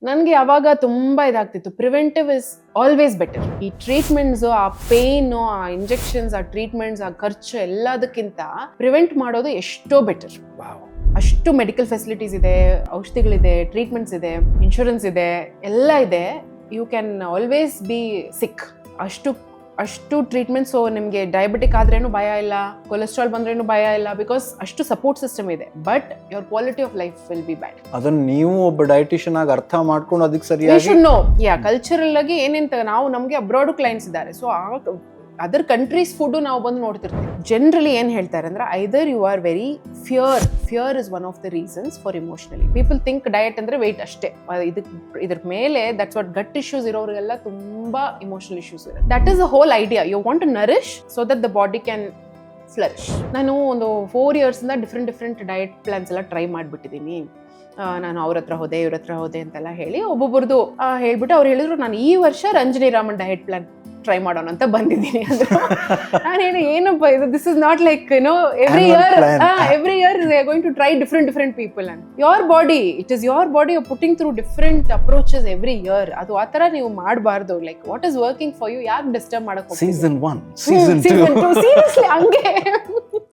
ನನಗೆ ಯಾವಾಗ ತುಂಬ ಇದಾಗ್ತಿತ್ತು. Preventive is always better. ಈ ಟ್ರೀಟ್ಮೆಂಟ್ಸು, ಆ ಪೇಯ್ನು, ಆ ಇಂಜೆಕ್ಷನ್ಸ್, ಆ ಟ್ರೀಟ್ಮೆಂಟ್ಸ್, ಆ ಖರ್ಚು ಎಲ್ಲದಕ್ಕಿಂತ ಪ್ರಿವೆಂಟ್ ಮಾಡೋದು ಎಷ್ಟೋ ಬೆಟರ್. ಅಷ್ಟು ಮೆಡಿಕಲ್ ಫೆಸಿಲಿಟೀಸ್ ಇದೆ, ಔಷಧಿಗಳಿದೆ, ಟ್ರೀಟ್ಮೆಂಟ್ಸ್ ಇದೆ, ಇನ್ಶೂರೆನ್ಸ್ ಇದೆ, ಎಲ್ಲ ಇದೆ. ಯು ಕ್ಯಾನ್ ಆಲ್ವೇಸ್ ಬಿ ಸಿಕ್. ಅಷ್ಟು ಟ್ರೀಟ್ಮೆಂಟ್ಸ್. ಸೊ ನಿಮಗೆ ಡಯಾಬಿಟಿಕ್ ಆದ್ರೇನು ಭಯ ಇಲ್ಲ, ಕೊಲೆಸ್ಟ್ರಾಲ್ ಬಂದ್ರೇನು ಭಯ ಇಲ್ಲ, ಬಿಕಾಸ್ ಅಷ್ಟು ಸಪೋರ್ಟ್ ಸಿಸ್ಟಮ್ ಇದೆ. But your quality of life will be ಬ್ಯಾಡ್. ಅದನ್ನ ನೀವು ಒಬ್ಬ ಡಯಟಿಷಿಯನ್ ಆಗಿ ಅರ್ಥ ಮಾಡ್ಕೊಂಡು ಅದಕ್ಕೆ ಸರಿಯಾಗಿ ಕಲ್ಚರಲ್ ಆಗಿ ಏನೇಂತ ನಾವು ನಮಗೆ ಅಬ್ರಾಡ್ ಕ್ಲೈಂಟ್ಸ್ ಇದ್ದಾರೆ. ಸೊ ಅದರ್ ಕಂಟ್ರೀಸ್ ಫುಡ್ ನಾವು ಬಂದು ನೋಡ್ತಿರ್ತೀವಿ. ಜನರಲಿ ಏನ್ ಹೇಳ್ತಾರೆ ಅಂದ್ರೆ, either you are very fear is one of the reasons for emotionally. People think diet ಅಂದ್ರೆ ವೆಯ್ಟ್ ಅಷ್ಟೇ. ಇದ್ರ ಮೇಲೆ ದಟ್ಸ್ ವಾಟ್ ಗಟ್ ಇಶ್ಯೂಸ್ ಇರೋರಿಗೆಲ್ಲ ತುಂಬಾ ಇಮೋಷನಲ್ ಇಶ್ಯೂಸ್ ಇರುತ್ತೆ. That is the whole idea. You want to nourish so that the body can flourish. ನಾನು ಒಂದು 4 years different diet plans ಎಲ್ಲ ಟ್ರೈ ಮಾಡಿಬಿಟ್ಟಿದ್ದೀನಿ. ನಾನು ಅವ್ರ ಹತ್ರ ಹೋದೆ, ಇವ್ರ ಹತ್ರ ಹೋದೆ ಅಂತೆಲ್ಲ ಹೇಳಿ ಒಬ್ಬೊಬ್ಬರದು ಹೇಳ್ಬಿಟ್ಟು ಅವ್ರು ಹೇಳಿದ್ರು, ನಾನು ಈ ವರ್ಷ Ranjani Raman diet plan try ಮಾಡೋಣ ಅಂತ ಬಂದಿದ್ದೀನಿ ಅಂದ್ರು. ನಾನು ಹೇಳಿ, ಏನಪ್ಪ ಇದು, this is not like every year they are going to try different people and your body, it is your body, you putting through different approaches every year. ಅದು ಆ ಥರ ನೀವು ಮಾಡಬಾರ್ದು. Like what is working for you, ಯಾಕೆ disturb ಮಾಡಕ್ಕೆ season 1 season 2 seriously ಹಂಗೆ